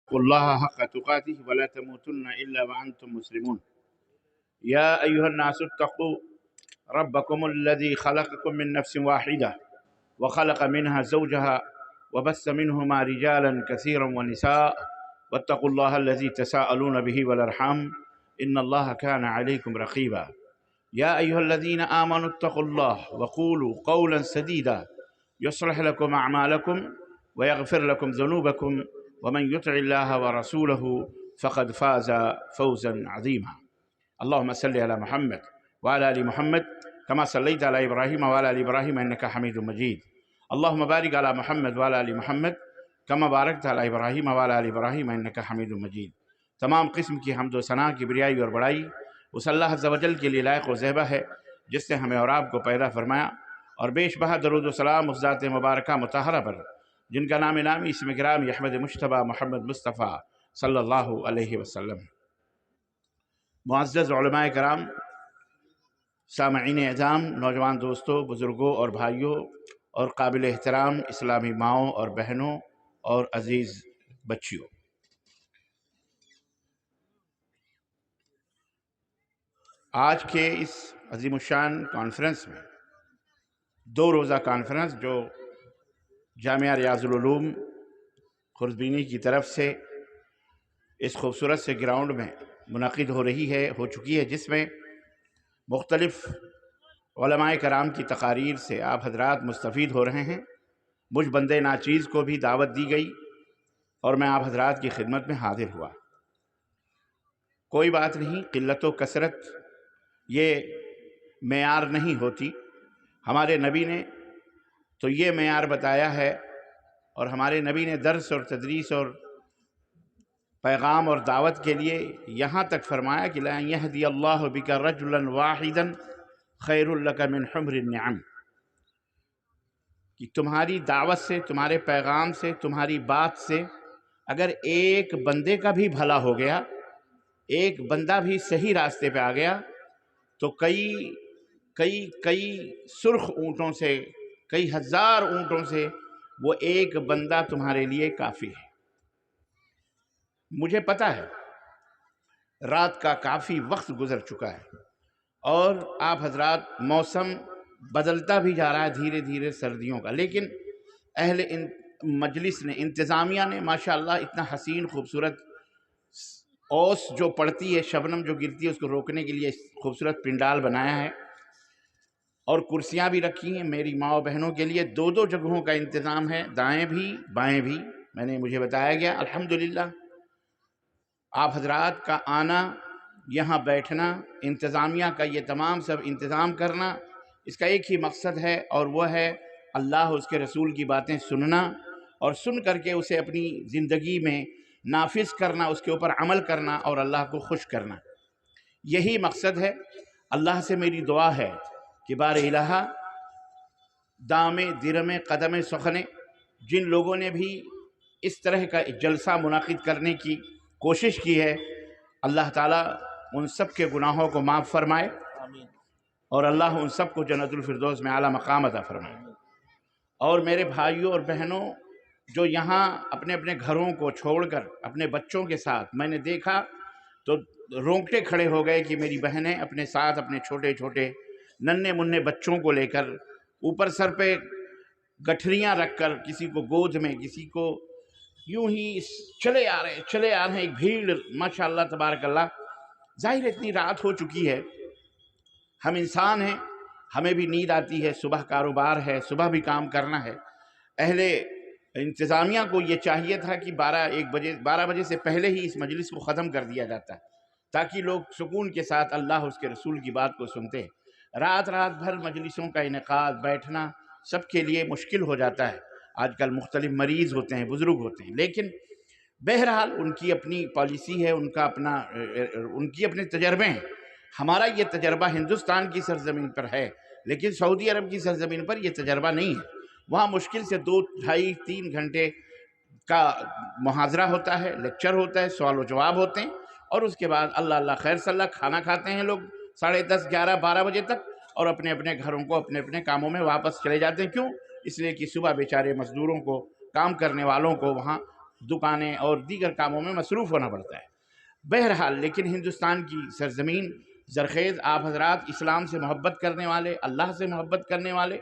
اتقوا الله حق تقاته ولا تموتن إلا وأنتم مسلمون. يا أيها الناس اتقوا ربكم الذي خلقكم من نفس واحدة وخلق منها زوجها وبث منهما رجالا كثيرا ونساء واتقوا الله الذي تساءلون به والأرحام إن الله كان عليكم رقيبا. يا أيها الذين آمنوا اتقوا الله وقولوا قولا سديدا يصلح لكم أعمالكم ويغفر لكم ذنوبكم ومن يطع الله ورسوله فقد فاز فوزا عظيما. اللهم صل على محمد وعلى آل محمد كما صليت على إبراهيم وعلى آل إبراهيم إنك حميد مجيد. اللهم بارك على محمد وعلى آل محمد كما باركت على إبراهيم وعلى آل إبراهيم إنك حميد مجيد. تمام قسم کی حمد و ثنا کی بریائی اور بڑائی اس اللہ عز و جل کے لیے لائق و زیبہ ہے جس نے ہمیں اور آپ کو پیدا فرمایا، اور بیش بہا درود و سلام اس ذات مبارکہ مطہرہ پر جن کا نام نامی اسم گرامی احمد مجتبیٰ محمد مصطفیٰ صلی اللہ علیہ وسلم. معزز علماء کرام، سامعین اعظام، نوجوان دوستوں، بزرگوں اور بھائیوں اور قابل احترام اسلامی ماؤں اور بہنوں اور عزیز بچیوں، آج کے اس عظیم الشان کانفرنس میں، دو روزہ کانفرنس جو جامعہ ریاض العلوم خوردبینی کی طرف سے اس خوبصورت سے گراؤنڈ میں منعقد ہو چکی ہے، جس میں مختلف علماء کرام کی تقاریر سے آپ حضرات مستفید ہو رہے ہیں. مجھ بندے ناچیز کو بھی دعوت دی گئی اور میں آپ حضرات کی خدمت میں حاضر ہوا. کوئی بات نہیں، قلت و کثرت یہ معیار نہیں ہوتی. ہمارے نبی نے تو یہ معیار بتایا ہے، اور ہمارے نبی نے درس اور تدریس اور پیغام اور دعوت کے لیے یہاں تک فرمایا کہ لَأَن يَهْدِيَ اللَّهُ بِكَ رَجُلًا وَاحِدًا خَيْرٌ لَكَ مِنْ حُمْرِ النِّعَمِ، کہ تمہاری دعوت سے، تمہارے پیغام سے، تمہاری بات سے اگر ایک بندے کا بھی بھلا ہو گیا، ایک بندہ بھی صحیح راستے پہ آ گیا، تو کئی سرخ اونٹوں سے، کئی ہزار اونٹوں سے وہ ایک بندہ تمہارے لیے کافی ہے. مجھے پتہ ہے رات کا کافی وقت گزر چکا ہے اور آپ حضرات موسم بدلتا بھی جا رہا ہے دھیرے دھیرے سردیوں کا، لیکن اہل مجلس نے، انتظامیہ نے ماشاءاللہ اتنا حسین خوبصورت اوس جو پڑتی ہے، شبنم جو گرتی ہے، اس کو روکنے کے لیے خوبصورت پنڈال بنایا ہے، اور کرسیاں بھی رکھی ہیں میری ماں و بہنوں کے لیے. دو جگہوں کا انتظام ہے، دائیں بھی بائیں بھی، مجھے بتایا گیا. الحمدللہ آپ حضرات کا آنا، یہاں بیٹھنا، انتظامیہ کا یہ تمام سب انتظام کرنا، اس کا ایک ہی مقصد ہے، اور وہ ہے اللہ اس کے رسول کی باتیں سننا، اور سن کر کے اسے اپنی زندگی میں نافذ کرنا، اس کے اوپر عمل کرنا اور اللہ کو خوش کرنا. یہی مقصد ہے. اللہ سے میری دعا ہے کہ بار الہ دام درم قدم سخنے، جن لوگوں نے بھی اس طرح کا جلسہ منعقد کرنے کی کوشش کی ہے، اللہ تعالیٰ ان سب کے گناہوں کو معاف فرمائے، اور اللہ ان سب کو جنت الفردوس میں اعلیٰ مقام عطا فرمائے. اور میرے بھائیوں اور بہنوں جو یہاں اپنے اپنے گھروں کو چھوڑ کر اپنے بچوں کے ساتھ، میں نے دیکھا تو رونگٹے کھڑے ہو گئے کہ میری بہنیں اپنے ساتھ اپنے چھوٹے چھوٹے ننھے منھے بچوں کو لے کر، اوپر سر پہ گٹھریاں رکھ کر، کسی کو گود میں، کسی کو یوں ہی چلے آ رہے ہیں. ایک بھیڑ ماشاءاللہ تبارک اللہ. ظاہر اتنی رات ہو چکی ہے، ہم انسان ہیں، ہمیں بھی نیند آتی ہے، صبح کاروبار ہے، صبح بھی کام کرنا ہے. اہل انتظامیہ کو یہ چاہیے تھا کہ 12 بجے سے پہلے ہی اس مجلس کو ختم کر دیا جاتا ہے، تاکہ لوگ سکون کے ساتھ اللہ اس کے رسول کی بات کو سنتے ہیں. رات بھر مجلسوں کا انعقاد، بیٹھنا سب کے لیے مشکل ہو جاتا ہے. آج کل مختلف مریض ہوتے ہیں، بزرگ ہوتے ہیں، لیکن بہرحال ان کی اپنی پالیسی ہے، ان کی اپنے تجربے ہیں. ہمارا یہ تجربہ ہندوستان کی سرزمین پر ہے، لیکن سعودی عرب کی سرزمین پر یہ تجربہ نہیں ہے. وہاں مشکل سے 2، 2.5، 3 گھنٹے کا محاضرہ ہوتا ہے، لیکچر ہوتا ہے، سوال و جواب ہوتے ہیں، اور اس کے بعد اللہ خیر صلی اللہ کھانا کھاتے ہیں لوگ 10:30، 11، 12 بجے تک، اور اپنے اپنے گھروں کو، اپنے اپنے کاموں میں واپس چلے جاتے ہیں. کیوں؟ اس لیے کہ صبح بیچارے مزدوروں کو، کام کرنے والوں کو وہاں دکانیں اور دیگر کاموں میں مصروف ہونا پڑتا ہے۔ بہرحال لیکن ہندوستان کی سرزمین زرخیز، آپ حضرات اسلام سے محبت کرنے والے، اللہ سے محبت کرنے والے،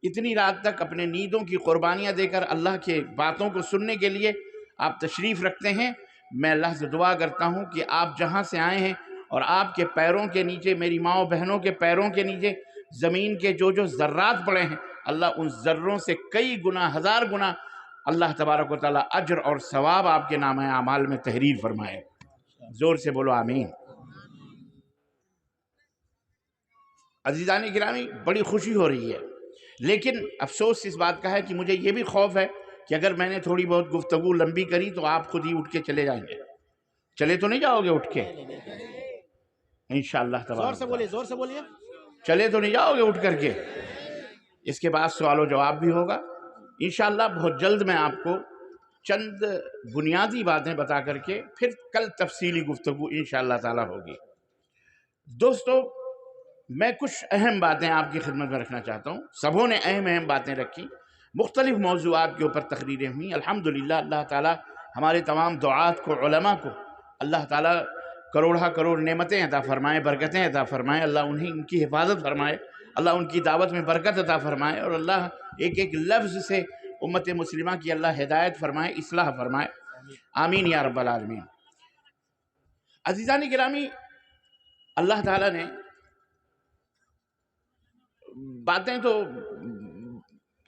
اتنی رات تک اپنے نیندوں کی قربانیاں دے کر اللہ کے باتوں کو سننے کے لیے آپ تشریف رکھتے ہیں۔ میں اللہ سے دعا کرتا ہوں کہ آپ جہاں سے آئے ہیں اور آپ کے پیروں کے نیچے، میری ماؤں بہنوں کے پیروں کے نیچے زمین کے جو ذرات پڑے ہیں، اللہ ان ذروں سے کئی گنا، ہزار گنا اللہ تبارک و تعالیٰ اجر اور ثواب آپ کے نامہ اعمال میں تحریر فرمائے۔ زور سے بولو آمین۔ عزیزان گرامی، بڑی خوشی ہو رہی ہے، لیکن افسوس اس بات کا ہے کہ مجھے یہ بھی خوف ہے کہ اگر میں نے تھوڑی بہت گفتگو لمبی کری تو آپ خود ہی اٹھ کے چلے جائیں گے۔ چلے تو نہیں جاؤ گے اٹھ کے؟ انشاءاللہ تبارک زور سے بولیے، زور سے بولیے۔ چلے تو نہیں جاؤ گے اٹھ کر کے؟ اس کے بعد سوال و جواب بھی ہوگا انشاءاللہ۔ بہت جلد میں آپ کو چند بنیادی باتیں بتا کر کے پھر کل تفصیلی گفتگو انشاءاللہ تعالی ہوگی۔ دوستو، میں کچھ اہم باتیں آپ کی خدمت میں رکھنا چاہتا ہوں۔ سبوں نے اہم باتیں رکھی، مختلف موضوعات کے اوپر تقریریں ہوئیں۔ الحمدللہ اللہ تعالیٰ ہمارے تمام دعات کو، علماء کو اللہ تعالیٰ کروڑہ کروڑ نعمتیں عطا فرمائے، برکتیں عطا فرمائے، اللہ انہیں ان کی حفاظت فرمائے، اللہ ان کی دعوت میں برکت عطا فرمائے، اور اللہ ایک ایک لفظ سے امت مسلمہ کی اللہ ہدایت فرمائے، اصلاح فرمائے، آمین یا رب العالمین۔ عزیزان گرامی، اللہ تعالیٰ نے باتیں تو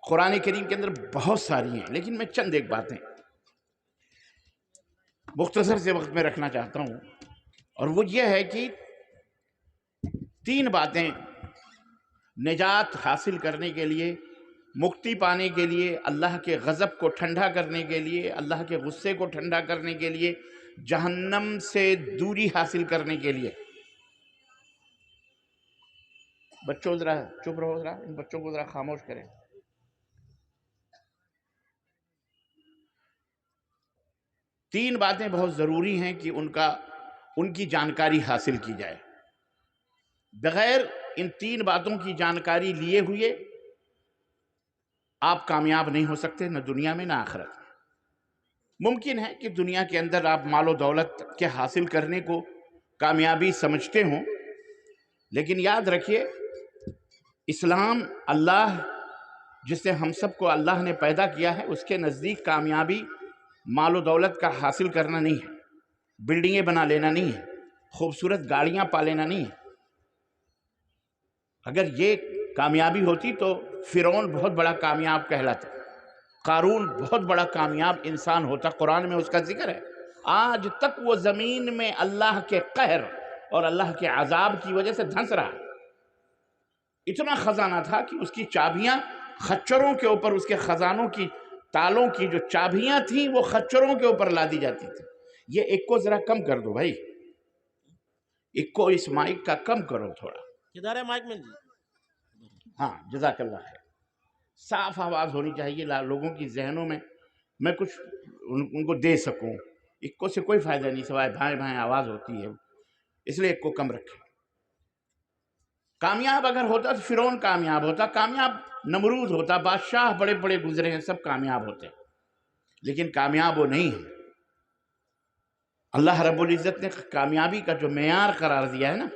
قرآن کریم کے اندر بہت ساری ہیں، لیکن میں چند ایک باتیں مختصر سے وقت میں رکھنا چاہتا ہوں، اور وہ یہ ہے کہ 3 باتیں نجات حاصل کرنے کے لیے، مکتی پانے کے لیے، اللہ کے غضب کو ٹھنڈا کرنے کے لیے، اللہ کے غصے کو ٹھنڈا کرنے کے لیے، جہنم سے دوری حاصل کرنے کے لیے۔ بچوں ذرا چپ رہو، ذرا ان بچوں کو ذرا خاموش کریں۔ 3 باتیں بہت ضروری ہیں کہ ان کی جانکاری حاصل کی جائے۔ بغیر ان 3 باتوں کی جانکاری لیے ہوئے آپ کامیاب نہیں ہو سکتے، نہ دنیا میں نہ آخرت میں۔ ممکن ہے کہ دنیا کے اندر آپ مال و دولت کے حاصل کرنے کو کامیابی سمجھتے ہوں، لیکن یاد رکھیے اسلام، اللہ جس سے ہم سب کو اللہ نے پیدا کیا ہے، اس کے نزدیک کامیابی مال و دولت کا حاصل کرنا نہیں ہے، بلڈنگیں بنا لینا نہیں ہے، خوبصورت گاڑیاں پا لینا نہیں ہے۔ اگر یہ کامیابی ہوتی تو فرعون بہت بڑا کامیاب کہلاتا، قارون بہت بڑا کامیاب انسان ہوتا، قرآن میں اس کا ذکر ہے۔ آج تک وہ زمین میں اللہ کے قہر اور اللہ کے عذاب کی وجہ سے دھنس رہا۔ اتنا خزانہ تھا کہ اس کی چابیاں خچروں کے اوپر، اس کے خزانوں کی تالوں کی جو چابیاں تھیں وہ خچروں کے اوپر لا دی جاتی تھی۔ یہ ایک کو ذرا کم کر دو بھائی، ایک کو اس مائک کا کم کرو تھوڑا۔ کدھر ہے مائک میں؟ ہاں جزاک اللہ خیر۔ صاف آواز ہونی چاہیے لوگوں کی ذہنوں میں کچھ ان کو دے سکوں۔ ایک کو سے کوئی فائدہ نہیں سوائے بھائیں بھائیں آواز ہوتی ہے، اس لیے ایک کو کم رکھیں۔ کامیاب اگر ہوتا تو فرعون کامیاب ہوتا، کامیاب نمرود ہوتا، بادشاہ بڑے بڑے گزرے ہیں سب کامیاب ہوتے، لیکن کامیاب وہ نہیں ہے۔ اللہ رب العزت نے کامیابی کا جو معیار قرار دیا ہے نا،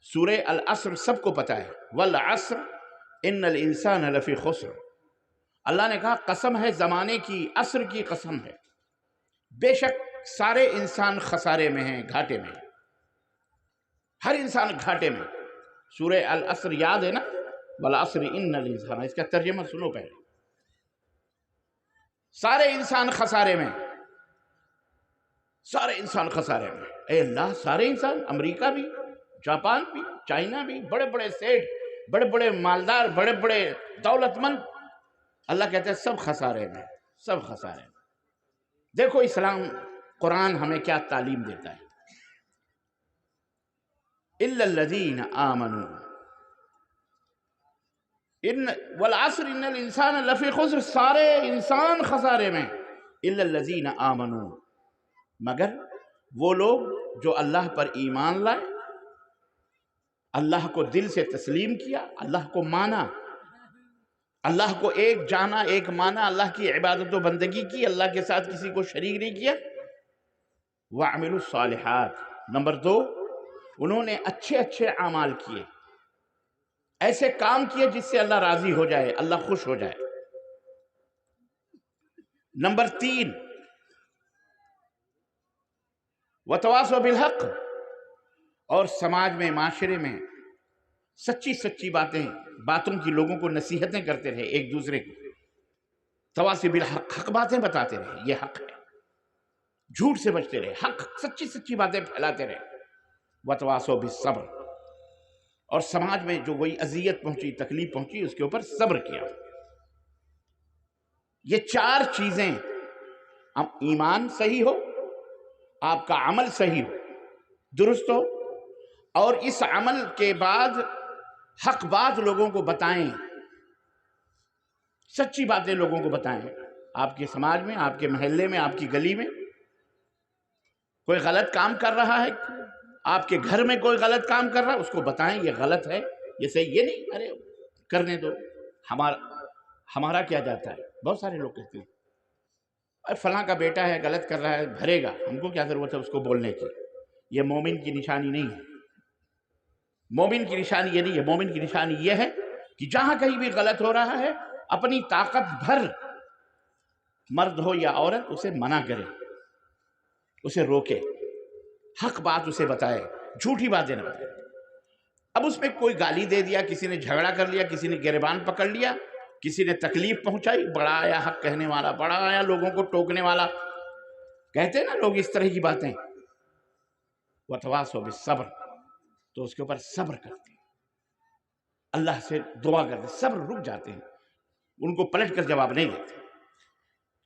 سورہ العصر سب کو پتہ ہے، والعصر ان الانسان لفی خسر۔ اللہ نے کہا قسم ہے زمانے کی، عصر کی قسم ہے، بے شک سارے انسان خسارے میں ہیں، گھاٹے میں ہیں، ہر انسان گھاٹے میں۔ سورہ العصر یاد ہے نا، والعصر ان الانسان، اس کا ترجمہ سنو پہلے۔ سارے انسان خسارے میں، سارے انسان خسارے میں۔ اے اللہ، سارے انسان، امریکہ بھی، جاپان بھی، چائنا بھی، بڑے بڑے سیٹ، بڑے بڑے مالدار، بڑے بڑے دولت مند، اللہ کہتے ہیں سب خسارے میں، سب خسارے میں۔ دیکھو اسلام، قرآن ہمیں کیا تعلیم دیتا ہے، الا الذین آمنوا، والعصر ان الانسان لفی خسر، سارے انسان خسارے میں، الا الذین آمنوا، مگر وہ لوگ جو اللہ پر ایمان لائے، اللہ کو دل سے تسلیم کیا، اللہ کو مانا، اللہ کو ایک جانا، ایک مانا، اللہ کی عبادت و بندگی کی، اللہ کے ساتھ کسی کو شریک نہیں کیا۔ وَعَمِلُوا الصَّالِحَاتِ، نمبر 2، انہوں نے اچھے اچھے اعمال کیے، ایسے کام کیے جس سے اللہ راضی ہو جائے، اللہ خوش ہو جائے۔ نمبر 3، وَتَوَاصَوْا بِالْحَقِّ، اور سماج میں، معاشرے میں سچی سچی باتوں کی لوگوں کو نصیحتیں کرتے رہے، ایک دوسرے کو تواصی بالحق، حق باتیں بتاتے رہے، یہ حق ہے، جھوٹ سے بچتے رہے، حق سچی سچی باتیں پھیلاتے رہے۔ وتواصوا بالصبر، اور سماج میں جو کوئی اذیت پہنچی، تکلیف پہنچی، اس کے اوپر صبر کیا۔ یہ 4 چیزیں، ایمان صحیح ہو، آپ کا عمل صحیح ہو، درست ہو، اور اس عمل کے بعد حق بات لوگوں کو بتائیں، سچی باتیں لوگوں کو بتائیں۔ آپ کے سماج میں، آپ کے محلے میں، آپ کی گلی میں کوئی غلط کام کر رہا ہے، آپ کے گھر میں کوئی غلط کام کر رہا ہے، اس کو بتائیں یہ غلط ہے، یہ صحیح، یہ نہیں ارے کرنے دو، ہمارا کیا جاتا ہے۔ بہت سارے لوگ کہتے ہیں ارے فلاں کا بیٹا ہے، غلط کر رہا ہے، بھرے گا، ہم کو کیا ضرورت ہے اس کو بولنے کی۔ یہ مومن کی نشانی نہیں ہے، مومن کی نشانی یہ نہیں ہے۔ مومن کی نشانی یہ ہے کہ جہاں کہیں بھی غلط ہو رہا ہے، اپنی طاقت بھر، مرد ہو یا عورت، اسے منع کرے، اسے روکے، حق بات اسے بتائے، جھوٹی باتیں نہ بتائے۔ اب اس میں کوئی گالی دے دیا، کسی نے جھگڑا کر لیا، کسی نے گریبان پکڑ لیا، کسی نے تکلیف پہنچائی، بڑا آیا حق کہنے والا، بڑا آیا لوگوں کو ٹوکنے والا، کہتے ہیں نا لوگ اس طرح کی باتیں۔ وَتَوَاصَوْا بِالصَّبْرِ، تو اس کے اوپر صبر کرتے ہیں، اللہ سے دعا کرتے ہیں، صبر، رک جاتے ہیں، ان کو پلٹ کر جواب نہیں دیتے۔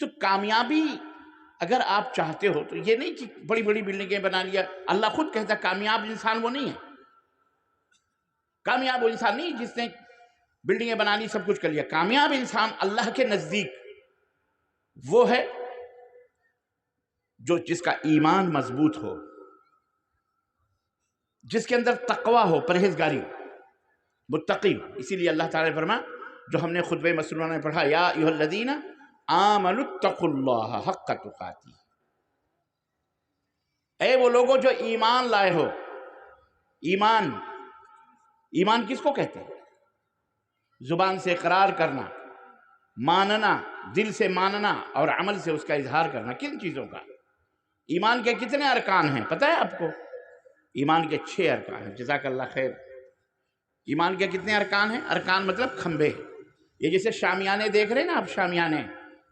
تو کامیابی اگر آپ چاہتے ہو تو یہ نہیں کہ بڑی بڑی بلڈنگیں بنا لیا۔ اللہ خود کہتا ہے کامیاب انسان وہ نہیں ہے، کامیاب وہ انسان نہیں جس نے بلڈنگیں بنا لی، سب کچھ کر لیا۔ کامیاب انسان اللہ کے نزدیک وہ ہے جس کا ایمان مضبوط ہو، جس کے اندر تقوی ہو، پرہیزگاری ہو، متقی ہو۔ اسی لیے اللہ تعالیٰ نے فرمایا، جو ہم نے خطبہ مسنونہ میں پڑھا، یا ایھا الذین آمنوا اتقوا اللہ حق تقاتہ، اے وہ لوگوں جو ایمان لائے ہو۔ ایمان کس کو کہتے ہیں؟ زبان سے اقرار کرنا، ماننا، دل سے ماننا، اور عمل سے اس کا اظہار کرنا۔ کن چیزوں کا؟ ایمان کے کتنے ارکان ہیں پتہ ہے آپ کو؟ ایمان کے 6 ارکان ہیں، جزاک اللہ خیر۔ ایمان کے کتنے ارکان ہیں؟ ارکان مطلب کھمبے۔ یہ جیسے شامیانے دیکھ رہے ہیں نا آپ، شامیانے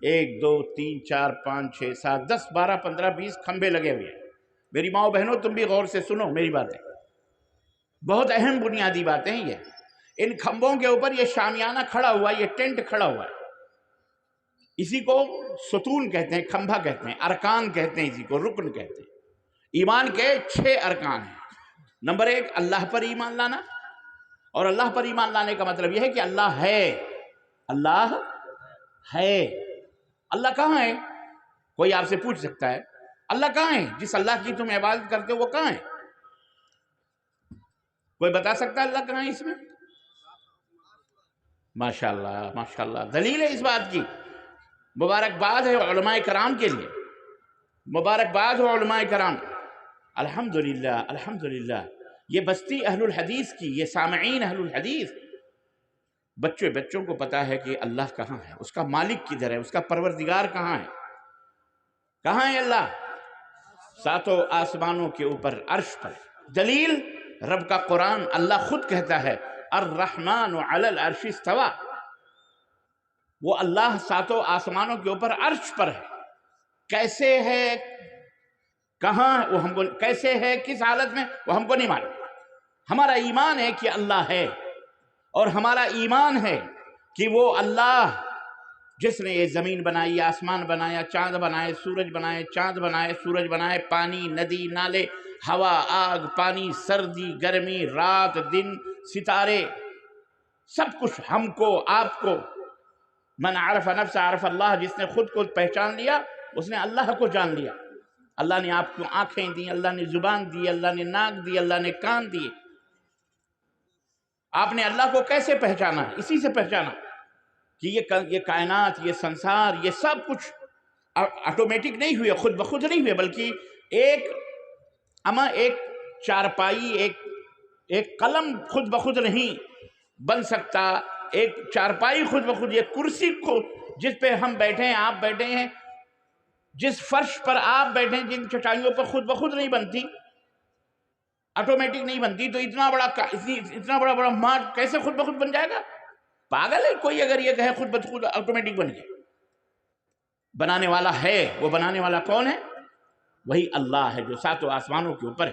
1 2 3 4 5 6 7 10 12 15 20 کھمبے لگے ہوئے ہیں۔ میری ماؤں بہنوں، تم بھی غور سے سنو میری باتیں، بہت اہم بنیادی باتیں ہیں یہ۔ ان کھمبوں کے اوپر یہ شامیانہ کھڑا ہوا ہے، یہ ٹینٹ کھڑا ہوا ہے، اسی کو ستون کہتے ہیں، کھمبا کہتے ہیں، ارکان کہتے ہیں، اسی کو رکن کہتے ہیں۔ ایمان کے 6 ارکان ہیں۔ نمبر 1، اللہ پر ایمان لانا، اور اللہ پر ایمان لانے کا مطلب یہ ہے کہ اللہ ہے۔ اللہ ہے۔ اللہ کہاں ہے؟ کوئی آپ سے پوچھ سکتا ہے اللہ کہاں ہے؟ جس اللہ کی تم عبادت کرتے ہو وہ کہاں ہے؟ کوئی بتا سکتا ہے اللہ کہاں ہے اس میں؟ ماشاءاللہ ماشاءاللہ، دلیل ہے اس بات کی۔ مبارکباد ہے علماء کرام کے لیے، مبارکباد ہو علماء کرام، الحمدللہ الحمدللہ۔ یہ بستی اہل الحدیث کی، یہ سامعین اہل الحدیث، بچوں کو پتا ہے کہ اللہ کہاں ہے، اس کا مالک کدھر ہے، اس کا پروردگار کہاں ہے۔ کہاں ہے اللہ؟ 7 آسمانوں کے اوپر، عرش پر۔ دلیل رب کا قرآن، اللہ خود کہتا ہے الرحمن علی العرش استوى، وہ اللہ 7 آسمانوں کے اوپر عرش پر ہے۔ کیسے ہے، کہاں وہ ہم کو، کیسے ہے، کس حالت میں، وہ ہم کو نہیں معلوم۔ ہمارا ایمان ہے کہ اللہ ہے، اور ہمارا ایمان ہے کہ وہ اللہ جس نے یہ زمین بنائی، آسمان بنایا، چاند بنائے، سورج بنائے، چاند بنائے، سورج بنائے، پانی، ندی، نالے، ہوا، آگ، پانی، سردی، گرمی، رات، دن، ستارے، سب کچھ ہم کو، آپ کو۔ من عرف نفسہ عرف اللہ، جس نے خود کو پہچان لیا اس نے اللہ کو جان لیا۔ اللہ نے آپ کو آنکھیں دی، اللہ نے زبان دی، اللہ نے ناک دی، اللہ نے کان دیے۔ آپ نے اللہ کو کیسے پہچانا؟ اسی سے پہچانا کہ یہ کائنات، یہ سنسار، یہ سب کچھ آٹومیٹک نہیں ہوئے، خود بخود نہیں ہوئے، بلکہ ایک چارپائی، ایک قلم خود بخود نہیں بن سکتا، ایک چارپائی خود بخود، یہ کرسی کو جس پہ ہم بیٹھے ہیں، آپ بیٹھے ہیں، جس فرش پر آپ بیٹھے ہیں، جن چٹائیوں پر خود بخود نہیں بنتی، آٹومیٹک نہیں بنتی، تو اتنا بڑا مارٹ کیسے خود بخود بن جائے گا؟ پاگل ہے کوئی اگر یہ کہے خود بخود آٹومیٹک بن گیا۔ بنانے والا ہے، وہ بنانے والا کون ہے؟ وہی اللہ ہے جو ساتوں آسمانوں کے اوپر ہے۔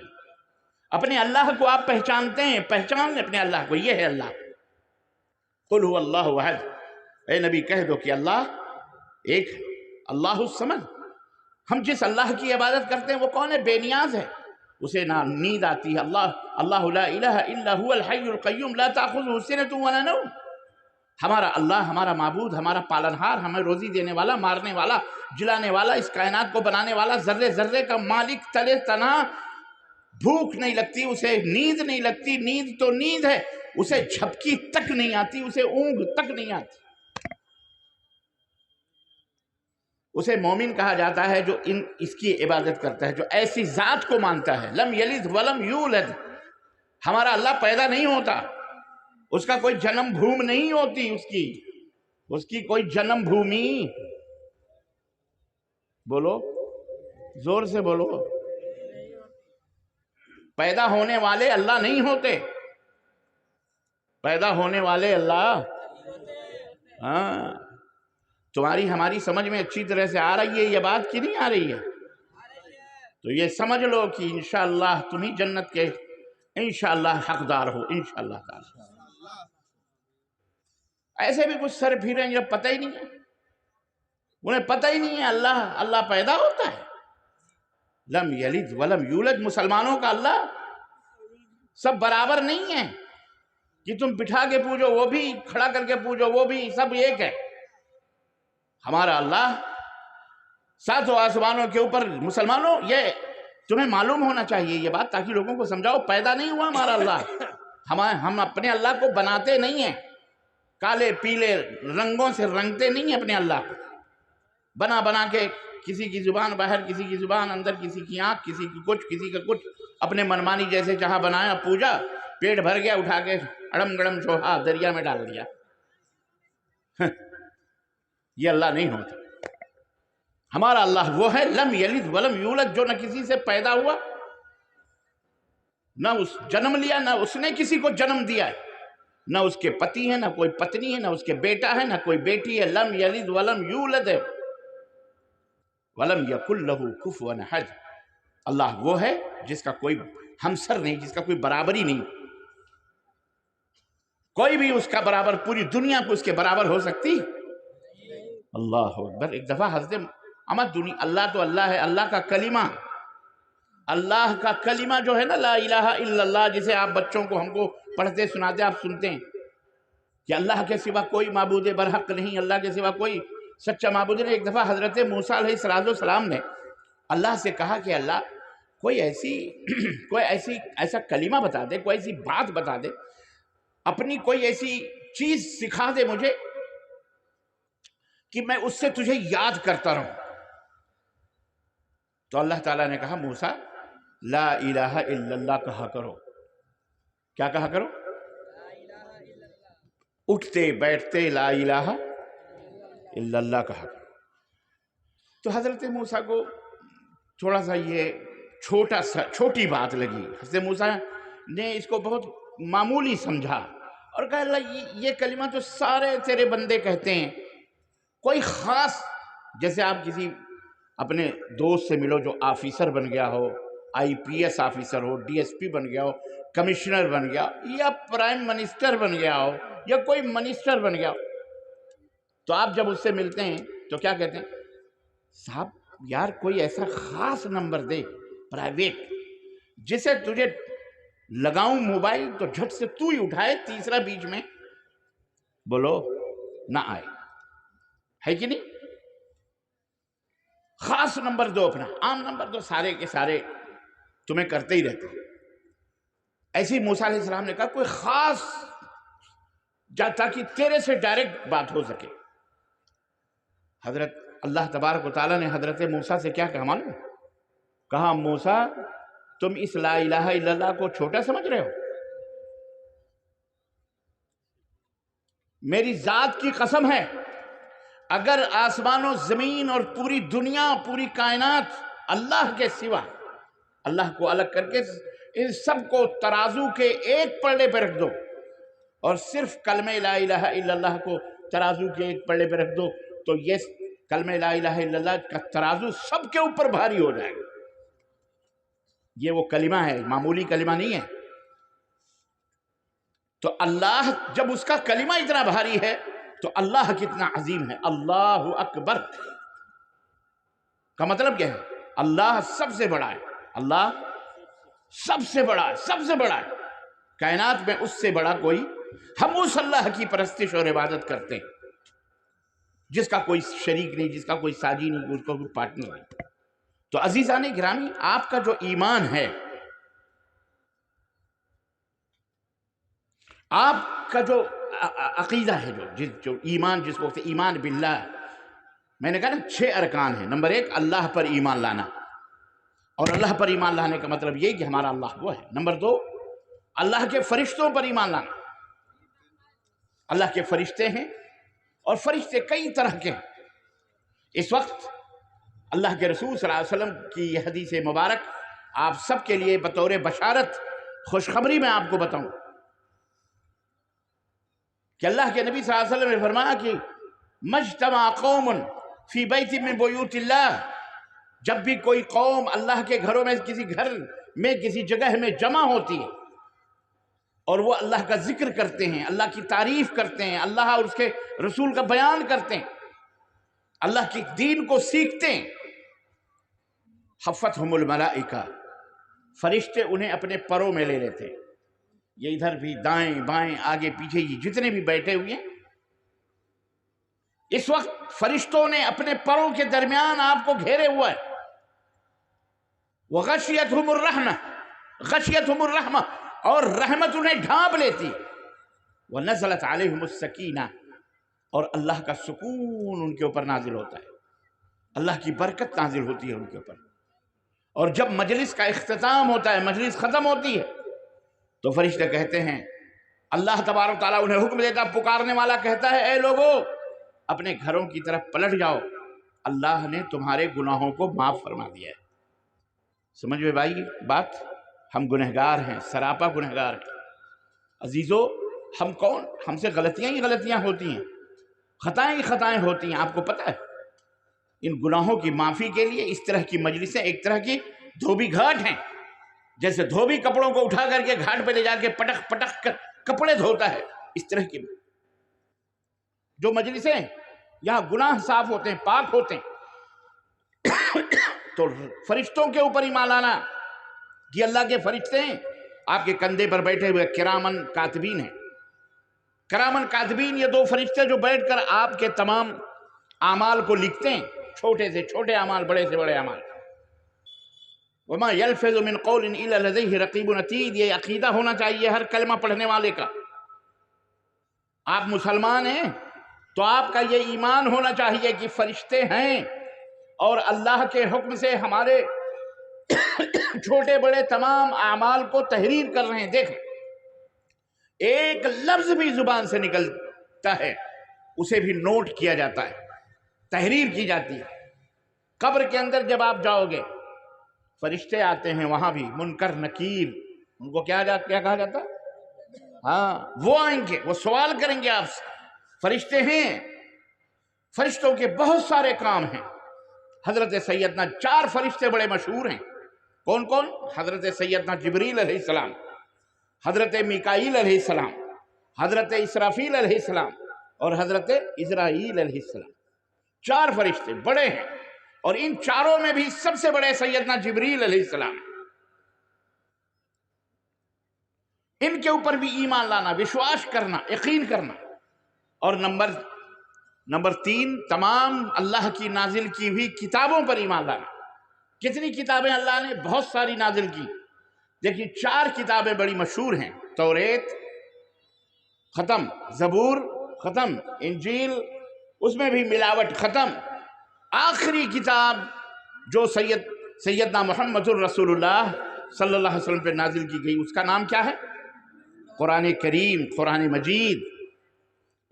اپنے اللہ کو آپ پہچانتے ہیں، پہچان لیں اپنے اللہ کو، یہ ہے اللہ۔ قل هو اللہ احد، اے نبی کہہ دو کہ اللہ ایک، اللہ الصمد۔ ہم جس اللہ کی عبادت کرتے ہیں وہ کون ہے؟ بے نیاز ہے، اسے نہ نیند آتی ہے۔ اللہ لا الہ الا هو الحی القیوم لا تأخذہ سنۃ ولا نوم۔ ہمارا اللہ، ہمارا معبود، ہمارا پالنہار، ہمیں روزی دینے والا، مارنے والا، جلانے والا، اس کائنات کو بنانے والا، ذرے ذرے کا مالک، تلے تنہا، بھوک نہیں لگتی اسے، نیند نہیں لگتی، نیند تو نیند ہے، اسے جھپکی تک نہیں آتی، اسے اونگ تک نہیں آتی۔ اسے مومن کہا جاتا ہے جو اس کی عبادت کرتا ہے، جو ایسی ذات کو مانتا ہے۔ لم یلد ولم یولد، ہمارا اللہ پیدا نہیں ہوتا، اس کا کوئی جنم بھوم نہیں ہوتی، اس کی کوئی جنم بھومی، بولو زور سے بولو، پیدا ہونے والے اللہ نہیں ہوتے، پیدا ہونے والے اللہ، ہاں، تمہاری ہماری سمجھ میں اچھی طرح سے آ رہی ہے یہ بات کہ نہیں آ رہی ہے؟ تو یہ سمجھ لو کہ انشاءاللہ تم ہی جنت کے انشاءاللہ حقدار ہو، انشاءاللہ تعالی۔ ایسے بھی کچھ سر پھیریں جب پتہ ہی نہیں ہے، انہیں پتہ ہی نہیں ہے اللہ پیدا ہوتا ہے۔ لم یلد ولم یولد، مسلمانوں کا اللہ سب برابر نہیں ہے کہ تم بٹھا کے پوجو وہ بھی، کھڑا کر کے پوجو وہ بھی، سب ایک ہے۔ ہمارا اللہ ساتوں آسمانوں کے اوپر، مسلمانوں یہ تمہیں معلوم ہونا چاہیے یہ بات، تاکہ لوگوں کو سمجھاؤ پیدا نہیں ہوا ہمارا اللہ، ہم اپنے اللہ کو بناتے نہیں ہیں، کالے پیلے رنگوں سے رنگتے نہیں ہیں اپنے اللہ کو، بنا کے کسی کی زبان باہر، کسی کی زبان اندر، کسی کی آنکھ، کسی کی کچھ، کسی کا کچھ، اپنے منمانی جیسے چاہا بنایا، پوجا، پیٹ بھر گیا، اٹھا کے اڑم گڑم چوہا دریا میں ڈال دیا۔ یہ اللہ نہیں ہوتا، ہمارا اللہ وہ ہے لم یلد ولم یولد، جو نہ کسی سے پیدا ہوا، نہ اس جنم لیا، نہ اس نے کسی کو جنم دیا ہے، نہ اس کے پتی ہے، نہ کوئی پتنی ہے، نہ اس کے بیٹا ہے، نہ کوئی بیٹی ہے۔ لم یلد ولم یولد ولم یکن لہ کفوا احد، اللہ وہ ہے جس کا کوئی ہمسر نہیں، جس کا کوئی برابری نہیں، کوئی بھی اس کا برابر، پوری دنیا کو اس کے برابر ہو سکتی؟ اللہ اکبر۔ ایک دفعہ حضرت اللہ تو اللہ ہے، اللہ کا کلمہ جو ہے نا، لا الہ الا اللہ، جسے آپ بچوں کو، ہم کو پڑھتے سناتے، آپ سنتے ہیں کہ اللہ کے سوا کوئی معبود برحق نہیں، اللہ کے سوا کوئی سچا معبود نہیں۔ ایک دفعہ حضرت موسیٰ علیہ السلام نے اللہ سے کہا کہ اللہ کوئی ایسا کلمہ بتا دے، کوئی ایسی بات بتا دے، اپنی کوئی ایسی چیز سکھا دے مجھے کہ میں اس سے تجھے یاد کرتا رہوں۔ تو اللہ تعالیٰ نے کہا موسیٰ لا الہ الا اللہ کہا کرو۔ کیا کہا کرو؟ اٹھتے بیٹھتے لا الہ الا اللہ کہا کرو۔ تو حضرت موسیٰ کو تھوڑا سا یہ چھوٹی بات لگی، حضرت موسیٰ نے اس کو بہت معمولی سمجھا اور کہا اللہ یہ کلمہ تو سارے تیرے بندے کہتے ہیں، کوئی خاص، جیسے آپ کسی اپنے دوست سے ملو جو آفیسر بن گیا ہو، آئی پی ایس آفیسر ہو، ڈی ایس پی بن گیا ہو، کمشنر بن گیا، یا پرائم منسٹر بن گیا ہو، یا کوئی منسٹر بن گیا ہو، تو آپ جب اس سے ملتے ہیں تو کیا کہتے ہیں؟ صاحب یار کوئی ایسا خاص نمبر دے پرائیویٹ جسے تجھے لگاؤں موبائل تو جھٹ سے تو ہی اٹھائے، تیسرا بیچ میں بولو نہ آئے، ہے کہ نہیں؟ خاص نمبر دو اپنا، عام نمبر تو سارے کے سارے تمہیں کرتے ہی رہتے ہیں۔ ایسے ہی موسیٰ علیہ السلام نے کہا کوئی خاص تاکہ تیرے سے ڈائریکٹ بات ہو سکے۔ حضرت اللہ تبارک و تعالیٰ نے حضرت موسیٰ سے کیا کہا معلوم؟ کہا موسیٰ تم اس لا الہ الا اللہ کو چھوٹا سمجھ رہے ہو؟ میری ذات کی قسم ہے اگر آسمان و زمین اور پوری دنیا پوری کائنات اللہ کے سوا اللہ کو الگ کر کے ان سب کو ترازو کے ایک پلڑے پہ رکھ دو اور صرف کلمہ لا الہ الا اللہ کو ترازو کے ایک پلڑے پہ رکھ دو تو یہ کلمہ لا الہ الا اللہ کا ترازو سب کے اوپر بھاری ہو جائے گا۔ یہ وہ کلمہ ہے، معمولی کلمہ نہیں ہے۔ تو اللہ جب اس کا کلمہ اتنا بھاری ہے تو اللہ کتنا عظیم ہے۔ اللہ اکبر کا مطلب کیا ہے؟ اللہ سب سے بڑا ہے، اللہ سب سے بڑا ہے، سب سے بڑا ہے کائنات میں، اس سے بڑا کوئی۔ ہم اس اللہ کی پرستش اور عبادت کرتے ہیں جس کا کوئی شریک نہیں، جس کا کوئی ساجی نہیں، اس کا کوئی پارٹنر نہیں۔ تو عزیزان گرامی، آپ کا جو ایمان ہے، آپ کا جو عقیدہ ہے، جو ایمان جس کو کہتے ہیں ایمان باللہ، میں نے کہا نا 6 ارکان ہیں۔ نمبر 1 اللہ پر ایمان لانا، اور اللہ پر ایمان لانے کا مطلب یہ کہ ہمارا اللہ وہ ہے۔ نمبر 2 اللہ کے فرشتوں پر ایمان لانا، اللہ کے فرشتے ہیں اور فرشتے کئی طرح کے ہیں۔ اس وقت اللہ کے رسول صلی اللہ علیہ وسلم کی یہ حدیث مبارک آپ سب کے لیے بطور بشارت خوشخبری میں آپ کو بتاؤں کہ اللہ کے نبی صلی اللہ علیہ وسلم نے فرمایا کہ مجتمع قوم فی بیت من بیوت اللہ، جب بھی کوئی قوم اللہ کے گھروں میں کسی گھر میں کسی جگہ میں جمع ہوتی ہے اور وہ اللہ کا ذکر کرتے ہیں، اللہ کی تعریف کرتے ہیں، اللہ اور اس کے رسول کا بیان کرتے ہیں، اللہ کی دین کو سیکھتے ہیں، حفتہم الملائکہ، فرشتے انہیں اپنے پروں میں لے لیتے ہیں۔ یہ ادھر بھی، دائیں بائیں آگے پیچھے یہ جتنے بھی بیٹھے ہوئے ہیں، اس وقت فرشتوں نے اپنے پروں کے درمیان آپ کو گھیرے ہوا ہے۔ وغشیتہم الرحمہ، غشیتہم الرحمہ، اور رحمت انہیں ڈھانپ لیتی۔ ونزلت علیہم السکینہ، اور اللہ کا سکون ان کے اوپر نازل ہوتا ہے، اللہ کی برکت نازل ہوتی ہے ان کے اوپر۔ اور جب مجلس کا اختتام ہوتا ہے، مجلس ختم ہوتی ہے، تو فرشتے کہتے ہیں، اللہ تبارک تعالیٰ انہیں حکم دیتا، پکارنے والا کہتا ہے اے لوگو اپنے گھروں کی طرف پلٹ جاؤ، اللہ نے تمہارے گناہوں کو معاف فرما دیا ہے۔ سمجھ میں بھائی بات؟ ہم گنہگار ہیں، سراپا گنہگار ہیں۔ عزیزو، ہم کون؟ ہم سے غلطیاں ہی غلطیاں ہوتی ہیں، خطائیں ہی خطائیں ہوتی ہیں۔ آپ کو پتہ ہے ان گناہوں کی معافی کے لیے اس طرح کی مجلسیں ایک طرح کی دھوبی گھاٹ ہیں، جیسے دھوبی کپڑوں کو اٹھا کر کے گھاٹ پہ لے جا کے پٹک پٹک کر کپڑے دھوتا ہے، اس طرح کی جو مجلسیں یہاں گناہ صاف ہوتے ہیں، پاک ہوتے ہیں۔ تو فرشتوں کے اوپر ایمان لانا، یہ اللہ کے فرشتے ہیں، آپ کے کندھے پر بیٹھے ہوئے کرامن کاتبین ہیں۔ کرامن کاتبین یہ 2 فرشتے جو بیٹھ کر آپ کے تمام اعمال کو لکھتے ہیں، چھوٹے سے چھوٹے اعمال، بڑے سے بڑے اعمال۔ وما یلفظ من قول الا لدیہ رقیب عتید، یہ عقیدہ ہونا چاہیے ہر کلمہ پڑھنے والے کا۔ آپ مسلمان ہیں تو آپ کا یہ ایمان ہونا چاہیے کہ فرشتے ہیں اور اللہ کے حکم سے ہمارے چھوٹے بڑے تمام اعمال کو تحریر کر رہے ہیں۔ دیکھیں، ایک لفظ بھی زبان سے نکلتا ہے اسے بھی نوٹ کیا جاتا ہے، تحریر کی جاتی ہے۔ قبر کے اندر جب آپ جاؤ گے، فرشتے آتے ہیں، وہاں بھی منکر نکیر، ان کو کیا کہا جاتا ہے؟ ہاں، وہ آئیں گے، وہ سوال کریں گے آپ سے۔ فرشتے ہیں، فرشتوں کے بہت سارے کام ہیں۔ حضرت سیدنا 4 فرشتے بڑے مشہور ہیں۔ کون کون؟ حضرت سیدنا جبریل علیہ السلام، حضرت میکائیل علیہ السلام، حضرت اسرافیل علیہ السلام اور حضرت اسرائیل علیہ السلام۔ 4 فرشتے بڑے ہیں، اور ان 4 میں بھی سب سے بڑے سیدنا جبریل علیہ السلام۔ ان کے اوپر بھی ایمان لانا، وشواس کرنا، یقین کرنا۔ اور نمبر 3 تمام اللہ کی نازل کی ہوئی کتابوں پر ایمان لانا۔ کتنی کتابیں اللہ نے؟ بہت ساری نازل کی۔ دیکھیے 4 کتابیں بڑی مشہور ہیں، توریت ختم، زبور ختم، انجیل اس میں بھی ملاوٹ ختم، آخری کتاب جو سیدنا محمد الرسول اللہ صلی اللہ علیہ وسلم پہ نازل کی گئی، اس کا نام کیا ہے؟ قرآن کریم، قرآن مجید۔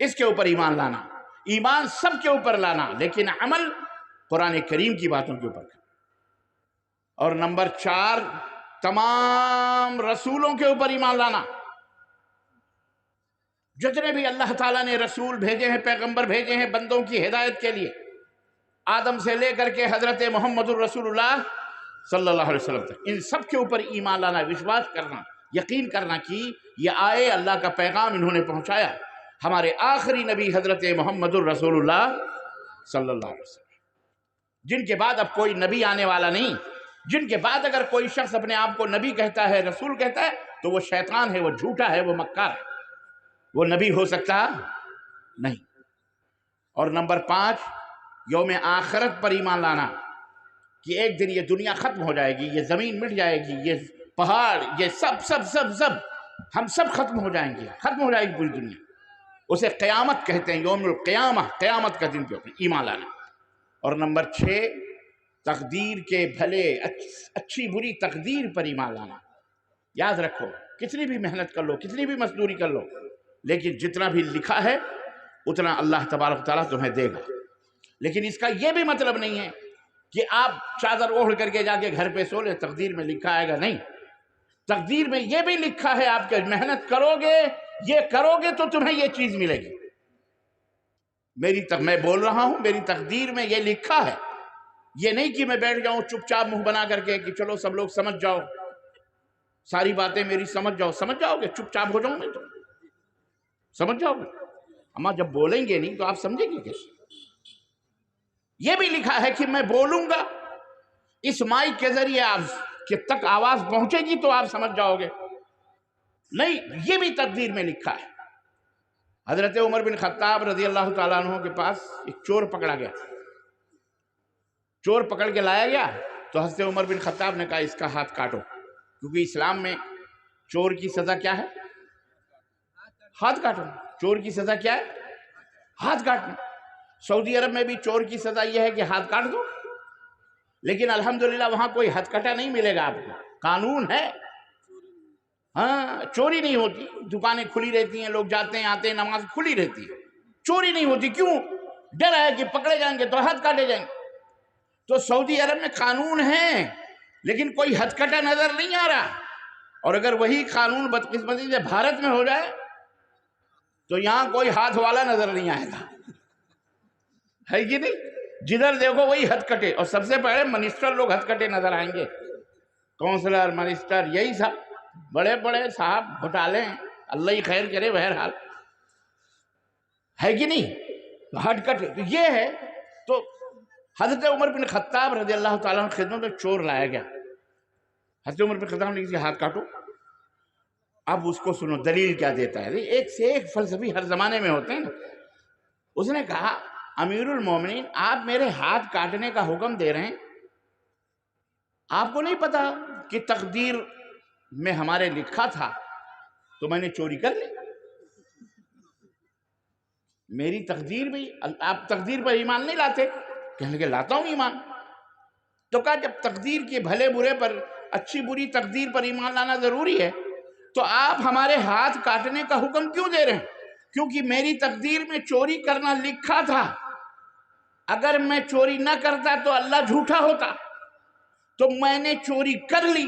اس کے اوپر ایمان لانا، ایمان سب کے اوپر لانا، لیکن عمل قرآن کریم کی باتوں کے اوپر کرنا۔ اور نمبر 4، تمام رسولوں کے اوپر ایمان لانا۔ جتنے بھی اللہ تعالیٰ نے رسول بھیجے ہیں، پیغمبر بھیجے ہیں بندوں کی ہدایت کے لیے، آدم سے لے کر کے حضرت محمد الرسول اللہ صلی اللہ علیہ وسلم تک، ان سب کے اوپر ایمان لانا، وشواس کرنا، یقین کرنا کہ یہ آئے، اللہ کا پیغام انہوں نے پہنچایا، ہمارے آخری نبی حضرت محمد الرسول اللہ صلی اللہ علیہ وسلم، جن کے بعد اب کوئی نبی آنے والا نہیں، جن کے بعد اگر کوئی شخص اپنے آپ کو نبی کہتا ہے، رسول کہتا ہے، تو وہ شیطان ہے، وہ جھوٹا ہے، وہ مکار ہے، وہ نبی ہو سکتا نہیں۔ اور نمبر 5، یوم آخرت پر ایمان لانا، کہ ایک دن یہ دنیا ختم ہو جائے گی، یہ زمین مٹ جائے گی، یہ پہاڑ، یہ سب ہم سب ختم ہو جائیں گے، ختم ہو جائے گی پوری دنیا، اسے قیامت کہتے ہیں، یوم القیامہ، قیامت کا دن کے اوپر ایمان لانا۔ اور نمبر 6، تقدیر کے بھلے اچھی بری تقدیر پر ایمان لانا۔ یاد رکھو، کتنی بھی محنت کر لو، کتنی بھی مزدوری کر لو، لیکن جتنا بھی لکھا ہے اتنا اللہ تبارک و تعالیٰ تمہیں دے گا۔ لیکن اس کا یہ بھی مطلب نہیں ہے کہ آپ چادر اوڑھ کر کے جا کے گھر پہ سو لے، تقدیر میں لکھا آئے گا، نہیں، تقدیر میں یہ بھی لکھا ہے، آپ کے محنت کرو گے، یہ کرو گے تو تمہیں یہ چیز ملے گی۔ میں بول رہا ہوں، میری تقدیر میں یہ لکھا ہے، یہ نہیں کہ میں بیٹھ جاؤں چپ چاپ منہ بنا کر کے کہ چلو سب لوگ سمجھ جاؤ، ساری باتیں میری سمجھ جاؤ گے، چپ چاپ ہو جاؤں گے تو سمجھ جاؤ گے، اما جب بولیں گے نہیں تو آپ سمجھیں گے کیسے؟ یہ بھی لکھا ہے کہ میں بولوں گا، اس مائک کے ذریعے آپ کے تک آواز پہنچے گی تو آپ سمجھ جاؤ گے، نہیں، یہ بھی تقدیر میں لکھا ہے۔ حضرت عمر بن خطاب رضی اللہ تعالیٰ عنہ کے پاس ایک چور پکڑا گیا، چور پکڑ کے لایا گیا تو حضرت عمر بن خطاب نے کہا اس کا ہاتھ کاٹو، کیونکہ اسلام میں چور کی سزا کیا ہے؟ ہاتھ کاٹو۔ چور کی سزا کیا ہے؟ ہاتھ کاٹنا۔ سعودی عرب میں بھی چور کی سزا یہ ہے کہ ہاتھ کاٹ دو، لیکن الحمدللہ وہاں کوئی ہتھ کٹا نہیں ملے گا آپ کو، قانون ہے، ہاں، چوری نہیں ہوتی، دکانیں کھلی رہتی ہیں، لوگ جاتے ہیں آتے ہیں، نماز کھلی رہتی ہے، چوری نہیں ہوتی۔ کیوں؟ ڈر ہے کہ پکڑے جائیں گے تو ہاتھ کاٹے جائیں گے۔ تو سعودی عرب میں قانون ہے، لیکن کوئی ہتھ کٹا نظر نہیں آ رہا، اور اگر وہی قانون بدقسمتی سے بھارت میں ہو جائے تو یہاں کوئی ہاتھ والا نظر نہیں آئے گا، ہے کہ نہیں؟ جدھر دیکھو وہی ہتھ کٹے، اور سب سے پہلے منسٹر لوگ ہتھ کٹے نظر آئیں گے، کونسلر، منسٹر، یہی سب بڑے بڑے صاحب گھوٹالے ہیں، اللہ ہی خیر کرے، بہرحال ہے کہ نہیں؟ ہتھ کٹے تو یہ ہے۔ تو حضرت عمر بن خطاب رضی اللہ تعالیٰ عنہ خدمت میں چور لایا گیا، حضرت عمر بن خطاب نے کہا ہاتھ کاٹو۔ اب اس کو سنو دلیل کیا دیتا ہے، ایک سے ایک فلسفی ہر زمانے میں ہوتے ہیں نا۔ اس نے کہا امیر المومنین، آپ میرے ہاتھ کاٹنے کا حکم دے رہے ہیں، آپ کو نہیں پتا کہ تقدیر میں ہمارے لکھا تھا تو میں نے چوری کر لی؟ میری تقدیر بھی، آپ تقدیر پر ایمان نہیں لاتے؟ کہنے لگے لاتا ہوں ایمان۔ تو کہا جب تقدیر کے بھلے برے پر، اچھی بری تقدیر پر ایمان لانا ضروری ہے تو آپ ہمارے ہاتھ کاٹنے کا حکم کیوں دے رہے ہیں؟ کیونکہ میری تقدیر میں چوری کرنا لکھا تھا، اگر میں چوری نہ کرتا تو اللہ جھوٹا ہوتا، تو میں نے چوری کر لی،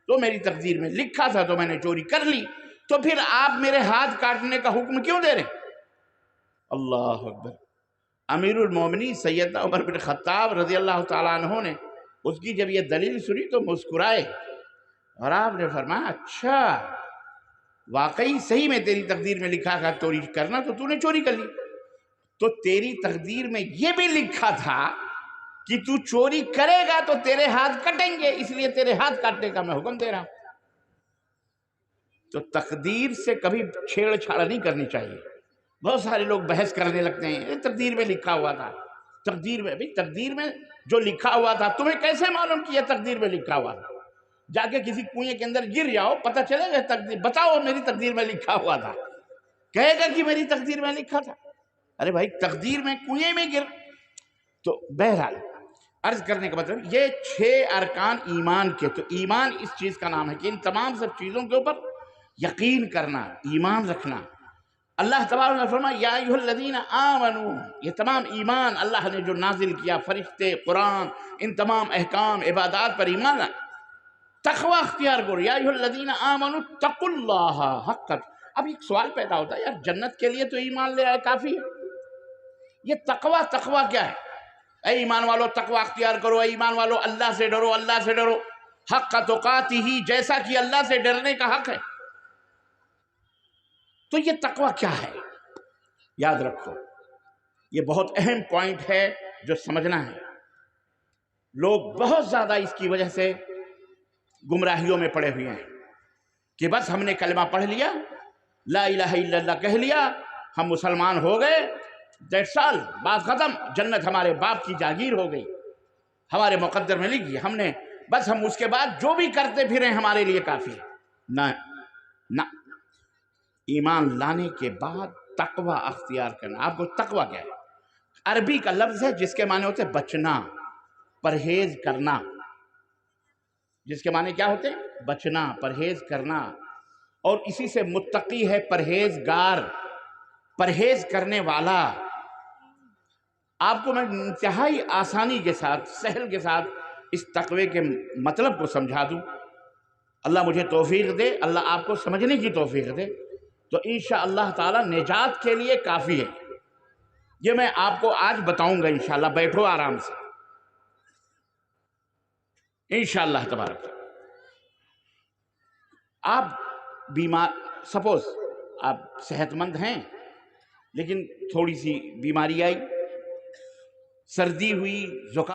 تو میری تقدیر میں لکھا تھا تو میں نے چوری کر لی، تو پھر آپ میرے ہاتھ کاٹنے کا حکم کیوں دے رہے ہیں؟ اللہ اکبر۔ امیر المومنین سیدنا عمر بن خطاب رضی اللہ تعالیٰ عنہ نے اس کی جب یہ دلیل سنی تو مسکرائے، اور آپ نے فرمایا اچھا، واقعی صحیح میں تیری تقدیر میں لکھا تھا چوری کرنا، تو تو نے چوری کر لی، تو تیری تقدیر میں یہ بھی لکھا تھا کہ تو چوری کرے گا تو تیرے ہاتھ کٹیں گے، اس لیے تیرے ہاتھ کاٹنے کا میں حکم دے رہا ہوں۔ تو تقدیر سے کبھی چھیڑ چھاڑ نہیں کرنی چاہیے۔ بہت سارے لوگ بحث کرنے لگتے ہیں، یہ تقدیر میں لکھا ہوا تھا، تقدیر میں، بھی تقدیر میں جو لکھا ہوا تھا تمہیں کیسے معلوم کہ یہ تقدیر میں لکھا ہوا تھا؟ جا کے کسی کنویں کے اندر گر جاؤ، پتہ چلے گا تقدیر، بتاؤ میری تقدیر میں لکھا ہوا تھا، کہے گا کہ میری تقدیر میں لکھا تھا۔ ارے بھائی تقدیر میں کنویں میں گر، تو بہرحال عرض کرنے کا مطلب یہ 6 ارکان ایمان کے، تو ایمان اس چیز کا نام ہے کہ ان تمام سب چیزوں کے اوپر یقین کرنا، ایمان رکھنا۔ اللہ تبارک نے فرمایا یا ایھا الذین آمنو، یہ تمام ایمان اللہ نے جو نازل کیا، فرشتے، قرآن، ان تمام احکام عبادات پر ایمان، تقوی اختیار کرو۔ یا ایھا الذین آمنو اتقوا اللہ حق۔ اب ایک سوال پیدا ہوتا ہے، یار جنت کے لیے تو ایمان لے آئے کافی ہے، یہ تقوی کیا ہے؟ اے ایمان والو تقوی اختیار کرو، اے ایمان والو اللہ سے ڈرو، اللہ سے ڈرو، حق تقاتہ، جیسا کہ اللہ سے ڈرنے کا حق ہے۔ تو یہ تقوی کیا ہے؟ یاد رکھو، یہ بہت اہم پوائنٹ ہے جو سمجھنا ہے۔ لوگ بہت زیادہ اس کی وجہ سے گمراہیوں میں پڑے ہوئے ہیں کہ بس ہم نے کلمہ پڑھ لیا، لا الہ الا اللہ کہہ لیا، ہم مسلمان ہو گئے، دیٹس آل، بات ختم، جنت ہمارے باپ کی جاگیر ہو گئی، ہمارے مقدر میں لکھی، ہم نے بس ہم اس کے بعد جو بھی کرتے پھریں ہمارے لیے کافی ہے۔ نہ، ایمان لانے کے بعد تقوی اختیار کرنا۔ آپ کو تقوی کیا ہے؟ عربی کا لفظ ہے جس کے معنی ہوتے ہیں بچنا، پرہیز کرنا۔ جس کے معنی کیا ہوتے ہیں؟ بچنا، پرہیز کرنا، اور اسی سے متقی ہے پرہیزگار، پرہیز کرنے والا۔ آپ کو میں انتہائی آسانی کے ساتھ، سہل کے ساتھ اس تقوی کے مطلب کو سمجھا دوں۔ اللہ مجھے توفیق دے، اللہ آپ کو سمجھنے کی توفیق دے، تو انشاءاللہ تعالی نجات کے لیے کافی ہے۔ یہ میں آپ کو آج بتاؤں گا انشاءاللہ، بیٹھو آرام سے انشاءاللہ تبارک۔ آپ بیمار، سپوز آپ صحت مند ہیں لیکن تھوڑی سی بیماری آئی، سردی ہوئی، زکام